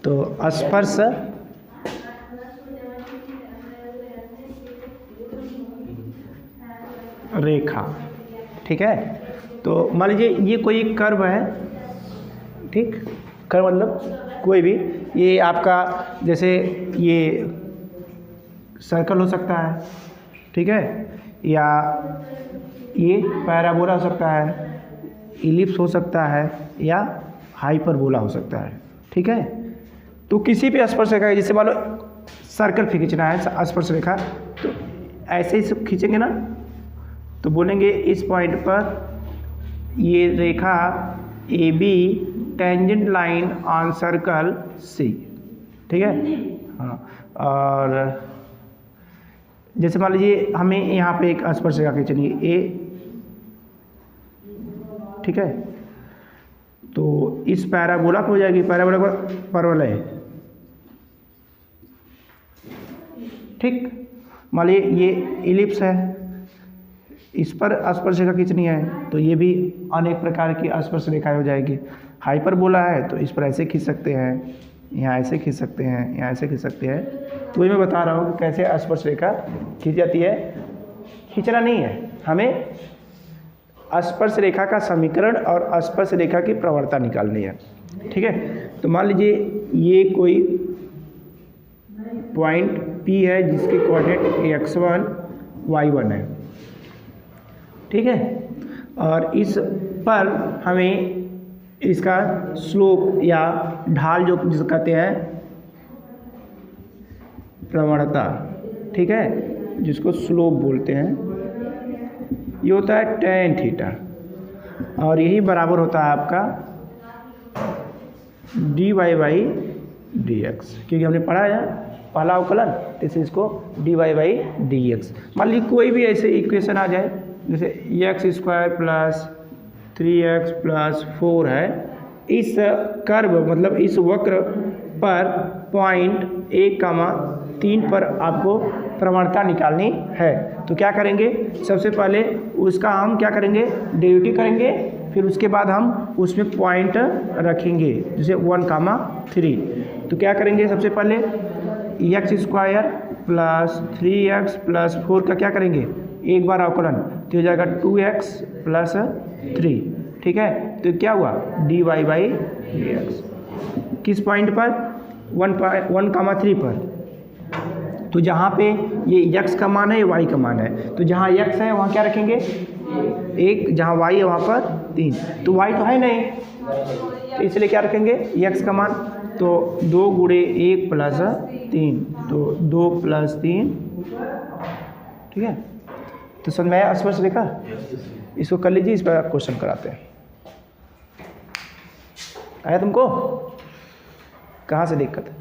तो स्पर्श रेखा, ठीक है। तो मान लीजिए ये कोई कर्व है, ठीक, कर्व मतलब कोई भी, ये आपका जैसे ये सर्कल हो सकता है, ठीक है, या ये पैराबोला हो सकता है, इलिप्स हो सकता है, या हाइपरबोला हो सकता है, ठीक है। तो किसी भी स्पर्श रेखा है, जैसे मान लो सर्कल खींचना है स्पर्श रेखा, तो ऐसे ही सब खींचेंगे ना, तो बोलेंगे इस पॉइंट पर ये रेखा A B tangent line on circle C, ठीक है। हाँ, और जैसे मान लीजिए हमें यहाँ पे एक स्पर्श रेखा खींचनी है ए, ठीक है, तो इस पैराबोला को हो जाएगी, पैराबोला पर परवलय, ठीक। मान लीजिए ये इलिप्स है, इस पर स्पर्श रेखा खींचनी है, तो ये भी अनेक प्रकार की स्पर्श रेखाएं हो जाएगी। हाइपरबोला है तो इस पर ऐसे खींच सकते हैं, यहाँ ऐसे खींच सकते हैं, यहाँ ऐसे खींच सकते हैं। तो ये मैं बता रहा हूँ कि कैसे स्पर्श रेखा खींच जाती है। खींचना नहीं है, हमें स्पर्श रेखा का समीकरण और स्पर्श रेखा की प्रवणता निकालनी है, ठीक है। तो मान लीजिए ये कोई पॉइंट P है जिसके कोऑर्डिनेट x1 y1 है, ठीक है, और इस पर हमें इसका स्लोप या ढाल जो जिसे कहते हैं प्रवणता, ठीक है, जिसको स्लोप बोलते हैं, ये होता है tan थीटा, और यही बराबर होता है आपका dy बाई dx, क्योंकि हमने पढ़ा है पहला अवकलन, तो इसे इसको dy बाई dx। मान लीजिए कोई भी ऐसे इक्वेशन आ जाए, जैसे x square plus 3x plus 4 है, इस कर्व मतलब इस वक्र पर पॉइंट 1,3 पर आपको प्रवणता निकालनी है। तो क्या करेंगे, सबसे पहले उसका हम क्या करेंगे, डेरिवेटिव करेंगे, फिर उसके बाद हम उसमें पॉइंट रखेंगे, जैसे 1,3। तो क्या करेंगे, सबसे पहले x square plus 3x plus 4 का क्या करेंगे, एक बार अवकलन, तो हो जाएगा 2x प्लस 3, ठीक है। तो क्या हुआ dy बाई dx, किस पॉइंट पर 1,3 पर। तो जहाँ पे ये x का मान है, ये y का मान है, तो जहाँ x है वहाँ क्या रखेंगे 1, जहाँ y है वहाँ पर 3, तो y तो है नहीं, तो इसलिए क्या रखेंगे x का मान, तो 2 गुणे 1 प्लस 3, तो 2 प्लस 3, ठीक है। तो समझ में आया स्पर्श रेखा, इसको कर लीजिए, इस पर क्वेश्चन कराते हैं। आया तुमको, कहाँ से दिक्कत है?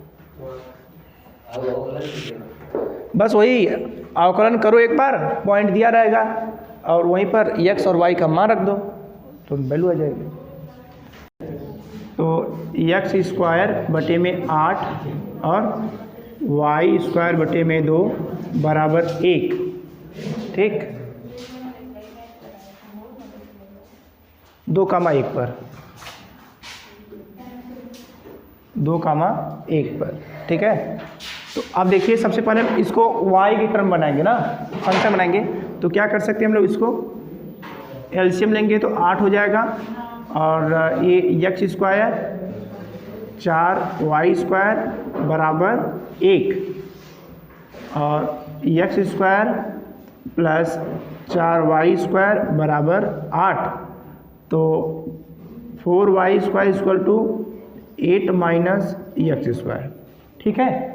बस वही अवकलन करो एक बार, पॉइंट दिया रहेगा और वहीं पर x और y का मान रख दो तो वैल्यू आ जाएगी। तो x स्क्वायर बटे में 8 और y स्क्वायर बटे में 2 बराबर 1, ठीक, 2,1 पर, 2,1 पर, ठीक है। तो अब देखिए सबसे पहले हम इसको y की टर्म बनाएंगे ना, फंक्शन बनाएंगे, तो क्या कर सकते हैं हम लोग, इसको एलसीएम लेंगे तो 8 हो जाएगा, और ये x स्क्वायर 4y स्क्वायर बराबर 1 और x square plus 4y square बराबर 8, तो 4y square equal to 8 minus x square, ठीक है।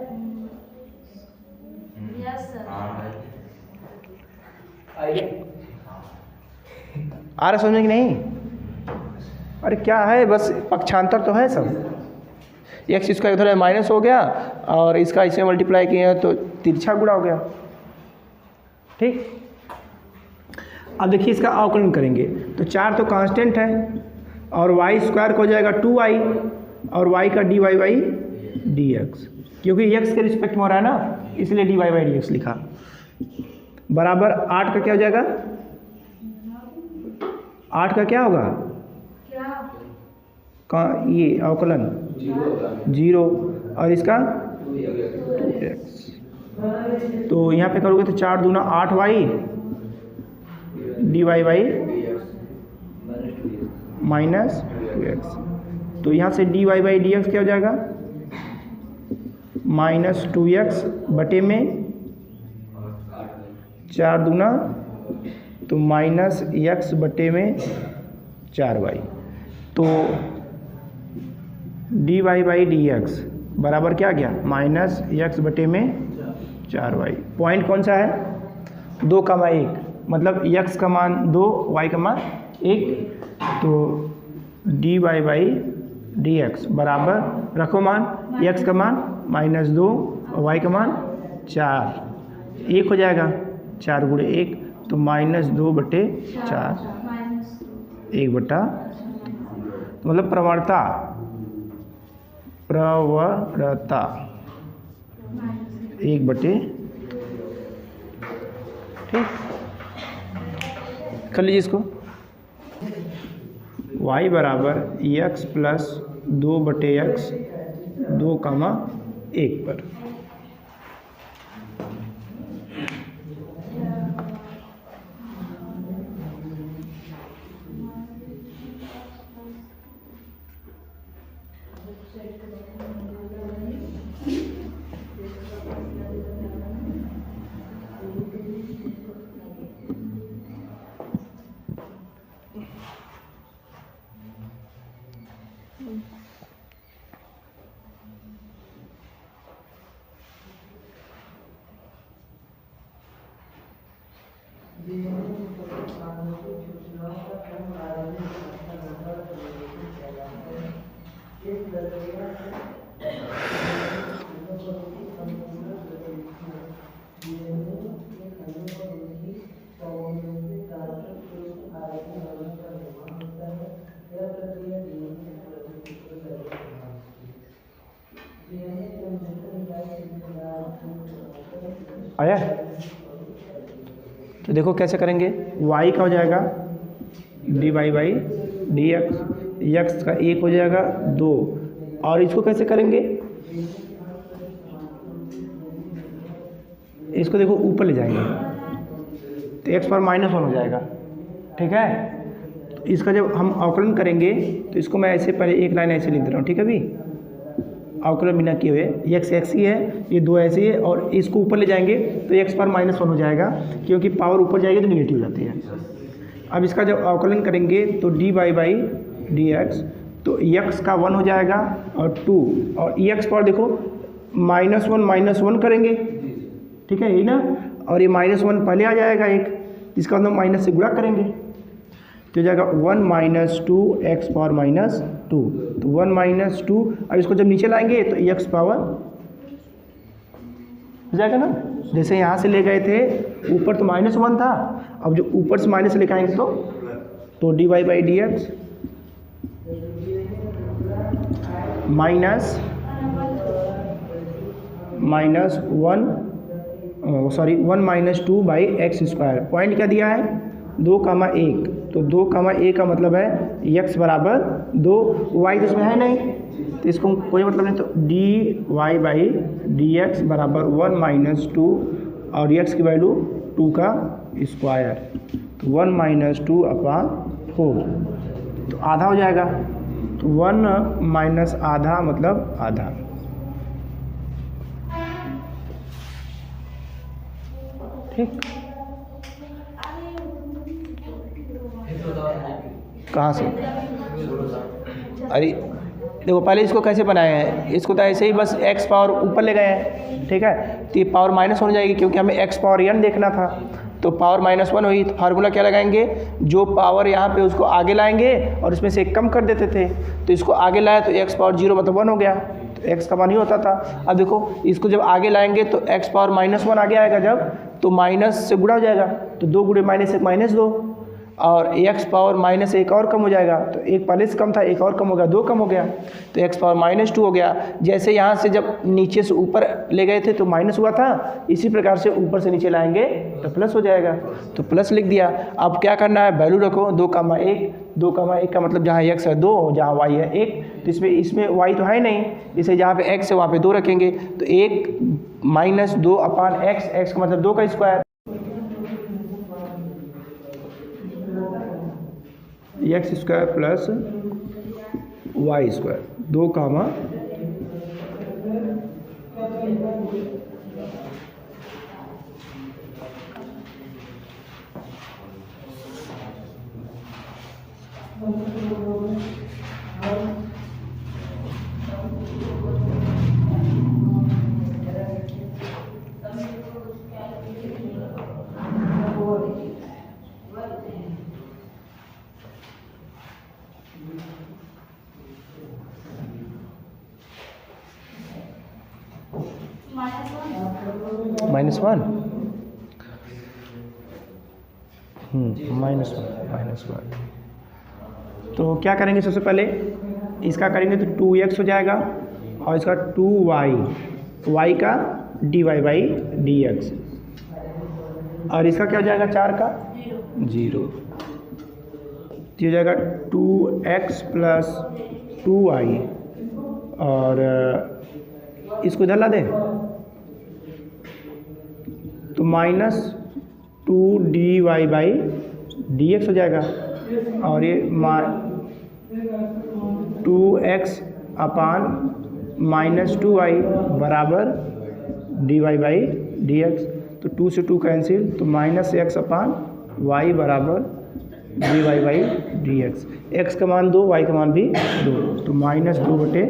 आ रहा समझ कि नहीं? अरे क्या है, बस पक्षांतर तो है सब। एक्स स्क्वायर उधर माइनस हो गया और इसका इसमें मल्टीप्लाई किया तो तिरछा गुणा हो गया, ठीक। अब देखिए इसका अवकलन करेंगे तो 4 तो कांस्टेंट है और y स्क्वायर को हो जाएगा 2y और y का dy बाई dx, क्योंकि x के रिस्पेक्ट में हो रहा है ना, इसलिए dy बाई dx लिखा, बराबर 8 का क्या हो जाएगा, 8 का क्या होगा, ये अवकलन 0, और इसका 2x। तो यहाँ पे करोगे तो 4 दूना 8y dy by minus 2x। तो यहाँ से dy बाई dx क्या हो जाएगा, माइनस 2x बटे में 4 दूना तो माइनस x बटे में 4y। तो dy बाई dx बराबर क्या गया, माइनस x बटे में 4y। पॉइंट कौन सा है, 2,1, मतलब x का मान 2, y का मान 1। तो dy बाई dx बराबर रखो मान, x का मान -2 और y का मान 4, 1 हो जाएगा, 4 गुणे 1 तो -2 बटे 4, 1 बटा, तो मतलब प्रवणता 1 बटे, ठीक, कर लीजिए इसको। y बराबर x प्लस 2 बटे x 2,1 पर। आया, तो देखो कैसे करेंगे, y का हो जाएगा dy बाई dx, x का 1 हो जाएगा 2, और इसको कैसे करेंगे, इसको देखो ऊपर ले जाएंगे तो x पर -1 हो जाएगा, ठीक है। तो इसका जब हम अवकलन करेंगे तो इसको मैं ऐसे पहले एक लाइन ऐसे लिख दे रहा हूँ, ठीक है। अभी अवकलन बिना किए हुए, x x ही है, ये 2 ऐसे ही है, और इसको ऊपर ले जाएंगे तो x पर -1 हो जाएगा, क्योंकि पावर ऊपर जाएगी तो निगेटिव हो जाती है। अब इसका जब अवकलन करेंगे तो dy बाई dx, तो x का 1 हो जाएगा और 2, और x पर देखो -1 करेंगे, ठीक है, यही ना, और ये -1 पहले आ जाएगा एक, इसका मतलब माइनस से गुणा करेंगे तो हो जाएगा 1 - 2 x पावर -2, तो 1 - 2। अब इसको जब नीचे लाएंगे तो x पावर हो जाएगा ना, जैसे यहाँ से ले गए थे ऊपर तो -1 था, अब जो ऊपर से माइनस लेके आएंगे तो dy by dx -1 - 2 by x square. Point क्या दिया है, 2,1, तो 2,1 का मतलब है x बराबर 2, y तो इसमें है नहीं तो इसको कोई मतलब नहीं, तो dy बाई dx बराबर 1 - 2 और x की वैल्यू 2 का स्क्वायर, तो 1 - 2 अपॉन 4, तो आधा हो जाएगा, तो 1 - आधा मतलब आधा। ठीक, कहाँ से, अरे देखो पहले इसको कैसे बनाया है, इसको तो ऐसे ही बस x पावर ऊपर ले गए हैं, ठीक है, तो ये पावर माइनस होने जाएगी क्योंकि हमें x पावर n देखना था, तो पावर -1 हुई, तो फार्मूला क्या लगाएंगे, जो पावर यहाँ पे उसको आगे लाएंगे और इसमें से एक कम कर देते थे, तो इसको आगे लाया तो x पावर 0 मतलब 1 हो गया, तो x का मान ही होता था। अब देखो इसको जब आगे लाएंगे तो x पावर -1 आगे आएगा जब, तो माइनस से गुणा हो जाएगा, तो 2 गुणे -1 -2, और x पावर माइनस एक और कम हो जाएगा, तो एक पहले से कम था, एक और कम हो गया, 2 कम हो गया, तो x पावर माइनस 2 हो गया। जैसे यहाँ से जब नीचे से ऊपर ले गए थे तो माइनस हुआ था, इसी प्रकार से ऊपर से नीचे लाएंगे तो प्लस हो जाएगा, तो प्लस लिख दिया। अब क्या करना है, वैल्यू रखो 2,1, 2,1 का मतलब जहाँ x है 2, जहाँ y है 1, तो इसमें y तो है नहीं, इसे जहाँ पे x है वहाँ पे 2 रखेंगे, तो 1 माइनस 2 अपान x, x का मतलब 2 का square, x square plus y square, 2 comma -1 -1। तो क्या करेंगे, सबसे पहले इसका करेंगे तो 2x हो जाएगा और इसका 2y, y का dy बाई dx, और इसका क्या हो जाएगा 4 का 0, तो हो जाएगा 2x प्लस 2y, और इसको इधर ला दें तो -2dy बाई dx हो जाएगा, और ये 2x अपान -2y बराबर dy बाई dx, तो 2 से 2 कैंसिल, तो -x अपान y बराबर dy बाई dx, x का मान 2, y का मान भी 2, तो -2 बटे,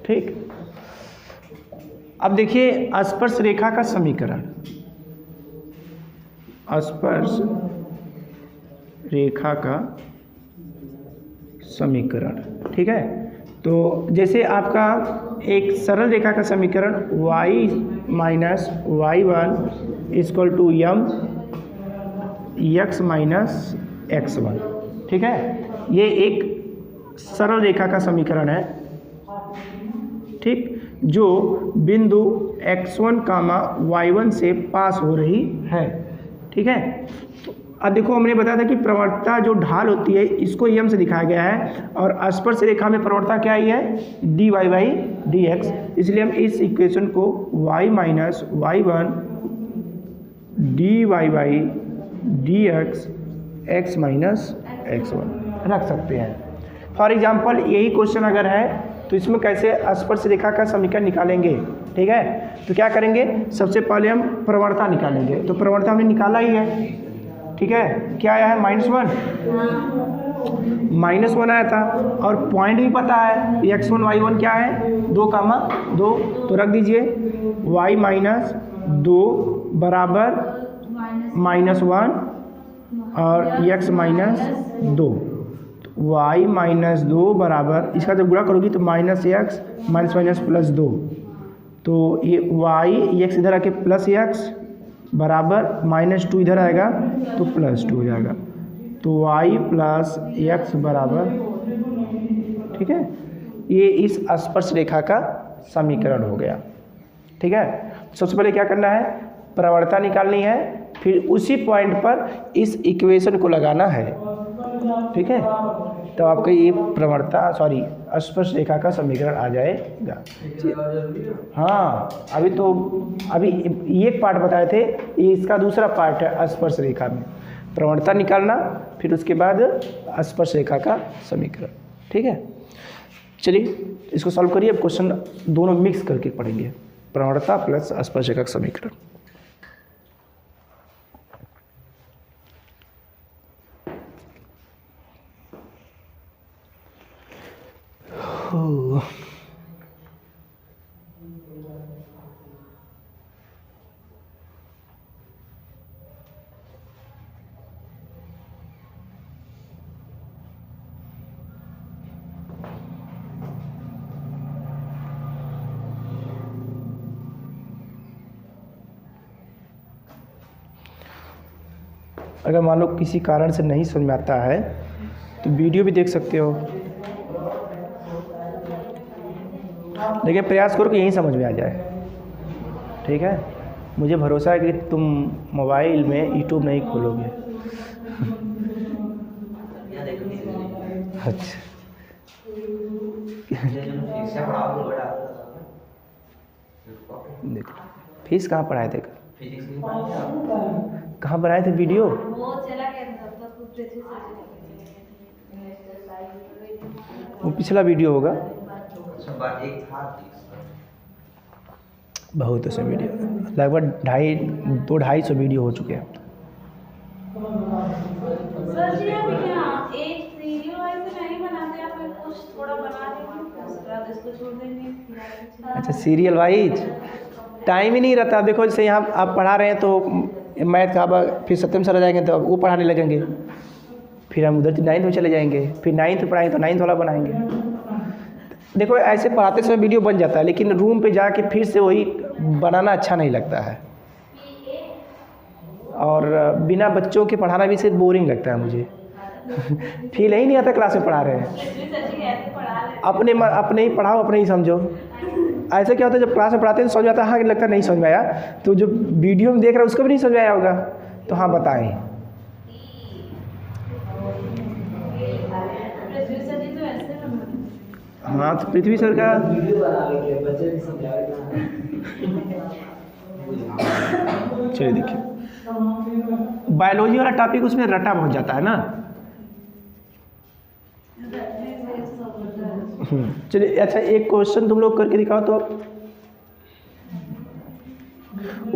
ठीक। अब देखिए स्पर्श रेखा का समीकरण, स्पर्श रेखा का समीकरण, ठीक है। तो जैसे आपका एक सरल रेखा का समीकरण y minus y1 equal to m x minus x1, ठीक है, ये एक सरल रेखा का समीकरण है, ठीक, जो बिंदु x1 कामा y1 से पास हो रही है, ठीक है। तो अब देखो हमने बताया था कि प्रवणता जो ढाल होती है इसको m से दिखाया गया है, और स्पर्श रेखा में प्रवणता क्या आई है dy बाई dx, इसलिए हम इस इक्वेशन को y minus y1 dy by dx x minus x1 रख सकते हैं। फॉर एग्जाम्पल यही क्वेश्चन अगर है तो इसमें कैसे स्पर्श रेखा का समीकरण निकालेंगे, ठीक है। तो क्या करेंगे, सबसे पहले हम प्रवणता निकालेंगे, तो प्रवणता हमने निकाला ही है, ठीक है, क्या आया है -1 आया था, और पॉइंट भी पता है x1 y1 क्या है 2 कामा 2, तो रख दीजिए y माइनस 2 बराबर -1 और x माइनस 2, y माइनस 2 बराबर, इसका जब गुणा करोगी तो -x माइनस प्लस 2, तो ये y x इधर आके प्लस x बराबर -2 इधर आएगा तो +2 हो जाएगा, तो y प्लस x बराबर, ठीक है, ये इस स्पर्श रेखा का समीकरण हो गया, ठीक है। सबसे पहले क्या करना है, प्रवणता निकालनी है, फिर उसी पॉइंट पर इस इक्वेशन को लगाना है, ठीक है, तो आपका ये प्रवणता स्पर्श रेखा का समीकरण आ जाएगा। हाँ, अभी एक पार्ट बताए थे, ये इसका दूसरा पार्ट है स्पर्श रेखा में प्रवणता निकालना, फिर उसके बाद स्पर्श रेखा का समीकरण, ठीक है। चलिए इसको सॉल्व करिए, अब क्वेश्चन दोनों मिक्स करके पढ़ेंगे, प्रवणता प्लस स्पर्श रेखा का समीकरण। अगर मान लो किसी कारण से नहीं समझ में आता है तो वीडियो भी देख सकते हो, लेकिन प्रयास करो कि यहीं समझ में आ जाए। ठीक है, मुझे भरोसा है कि तुम मोबाइल में यूट्यूब नहीं खोलोगे। अच्छा देखो फीस कहाँ पढ़ाए थे, कहाँ बनाए थे वीडियो? वो पिछला वीडियो होगा, बहुत से वीडियो, लगभग 250 वीडियो हो चुके हैं। सर जी आप क्या एक सीरियल वाइज से नहीं बनाते, आप कुछ थोड़ा बना देंगे उसके बाद इसको छोड़ देंगे? अच्छा सीरियल वाइज टाइम ही नहीं रहता। देखो जैसे यहाँ आप पढ़ा रहे हैं तो मैथ का फिर सत्यम सर आ जाएंगे तो वो पढ़ाने लगेंगे, फिर हम उधर 9th में चले जाएंगे, फिर 9th पढ़ाएंगे तो 9th वाला बनाएंगे। देखो ऐसे पढ़ाते समय वीडियो बन जाता है, लेकिन रूम पे जाके फिर से वही बनाना अच्छा नहीं लगता है, और बिना बच्चों के पढ़ाना भी सिर्फ बोरिंग लगता है मुझे। फील ही नहीं आता क्लास में पढ़ा रहे हैं। अपने ही पढ़ाओ, अपने ही समझो। ऐसा क्या होता है जब क्लास में पढ़ाते हैं तो समझ आता है, हाँ लगता है नहीं समझ में आया, तो जो वीडियो में देख रहा है उसको भी नहीं समझ में आया होगा, तो हाँ बताएं। हाँ तो पृथ्वी सर का चलिए देखिए, बायोलॉजी वाला टॉपिक उसमें रटा बहुत जाता है ना। चलिए अच्छा एक क्वेश्चन तुम लोग करके दिखाओ तो।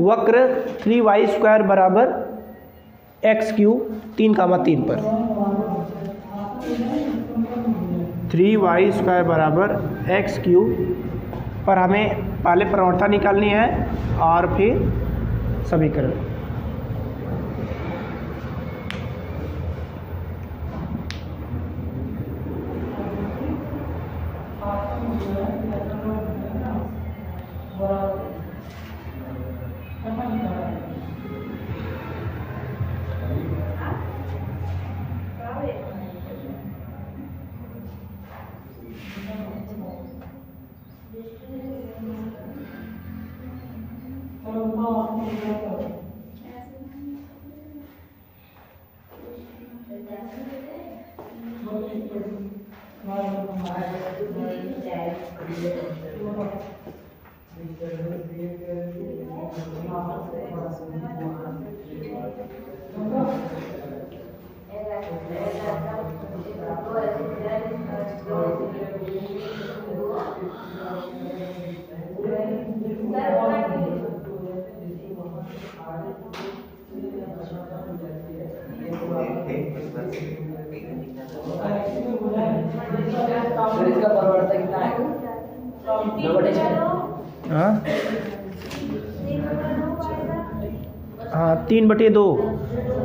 वक्र 3y² बराबर x³ 3,3 पर 3y² बराबर x³ पर हमें पहले प्रवणता निकालनी है और फिर समीकरण। हाँ 3/2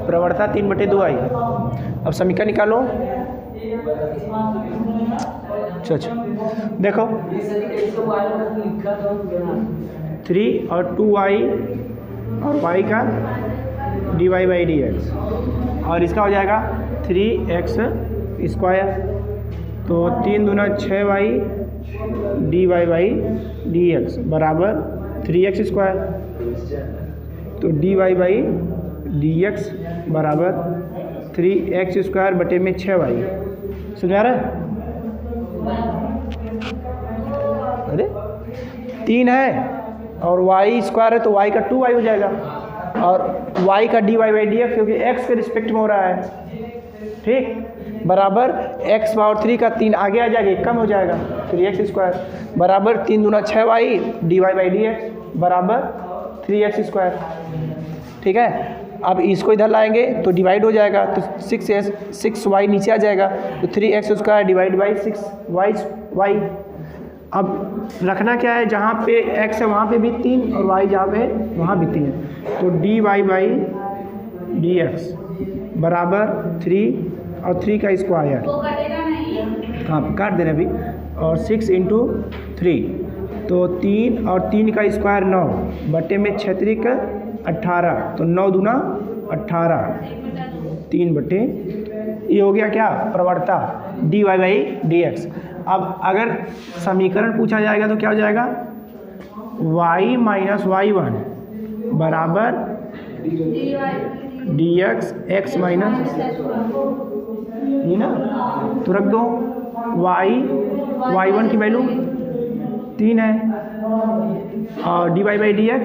प्रवणता 3/2 आई। अब समीकरण निकालो। अच्छा देखो 3 और 2y और y का dy/dx, और इसका हो जाएगा 3x²। तो 3 दूना 6y dy/dx बराबर 3x²। तो dy/dx बराबर 3x² बटे में 6y। समझ आ रहा है? अरे 3 है और y² है तो y का 2y हो जाएगा, और y का dy/dx क्योंकि x के रिस्पेक्ट में हो रहा है, ठीक, बराबर x³ का 3 आगे आ जाएगा, कम हो जाएगा 3x² बराबर 3 दूना 6y dy/dx बराबर 3x²। ठीक है, अब इसको इधर लाएंगे तो डिवाइड हो जाएगा, तो 6y नीचे आ जाएगा, तो 3x² डिवाइड बाई 6y। अब रखना क्या है, जहाँ पे x है वहाँ पे भी 3 और y जहाँ पे है वहाँ भी 3, तो dy/dx बराबर 3 और 3 का स्क्वायर, हाँ काट दे रहे अभी, और 6 × 3 तो 3 और 3 का स्क्वायर 9 बटे में 6 3 का 18, तो 9 दूना 18 3/, ये हो गया क्या, प्रवणता dy/dx। अब अगर समीकरण पूछा जाएगा तो क्या हो जाएगा, y माइनस y1 बराबर dx x माइनस, ये ना, तो रख दो y1 की वैल्यू 3 है और dy/dx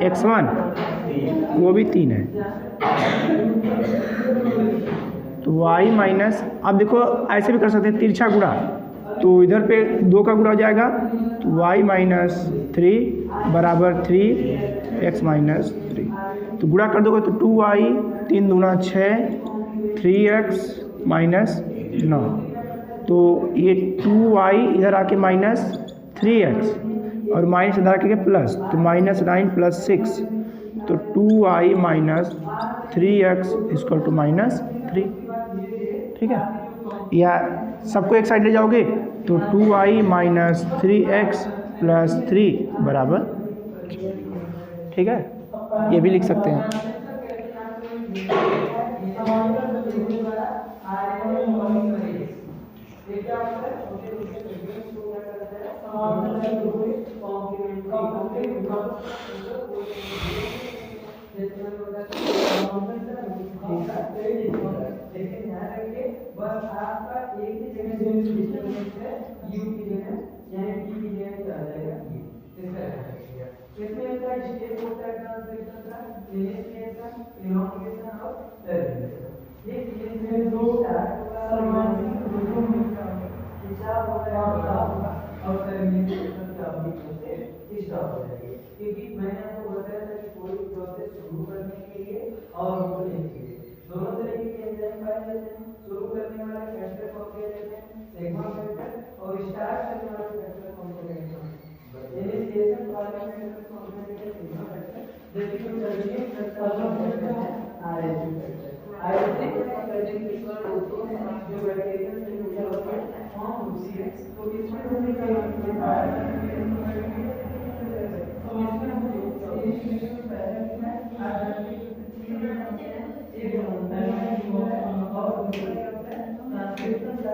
x1 वो भी 3 है। तो y माइनस, अब देखो ऐसे भी कर सकते हैं तिरछा गुणा, तो इधर पे 2 का गुणा हो जाएगा, तो y माइनस 3 बराबर 3x माइनस 3, तो गुणा कर दोगे तो 2y 3 दूना 6 3x माइनस 9, तो ये 2y इधर आके माइनस 3x और माइनस इधर आके प्लस, तो माइनस 9 प्लस 6, तो 2y minus 3x equal to minus 3। ठीक है, या सबको एक साइड ले जाओगे तो 2y माइनस 3x प्लस 3 बराबर, ठीक है, ये भी लिख सकते हैं। बस आपका एक ही जगह से u की जगह यानी t की जगह क्या आ जाएगा, इस तरह का इसमें इसका स्टेप होता है ट्रांसलेशन का इनिशिएशन, इनोकुलेशन और टर्मिनेशन। ये इसमें दो समानांतर दोनों मिलकर हिसाब हो गया और टर्मिनेशन का अवधि से स्टॉप हो जाएगी। क्योंकि मैंने आपको बताया था कि कोई प्रोसेस शुरू करने के लिए और रोकने के लिए दोनों तरीके के एंजाइम पाए जाते हैं। शुरू करने वाला फैक्टर को क्या कहते हैं, सिग्मा फैक्टर, और स्टार्ट करने वाला फैक्टर को कहते हैं इनिशिएशन वाला फैक्टर को कहते हैं सिग्मा फैक्टर, जबकि जो टर्मिनेट फैक्टर को कहते हैं आरएच फैक्टर। आरएच फैक्टर जो बैक्टीरिया से जुड़ा होता है फॉर्म होती है, तो इसमें हमने क्या किया, तो इसमें हमने इनिशिएशन पहले में एक होता है और ट्रांसक्रिप्शन का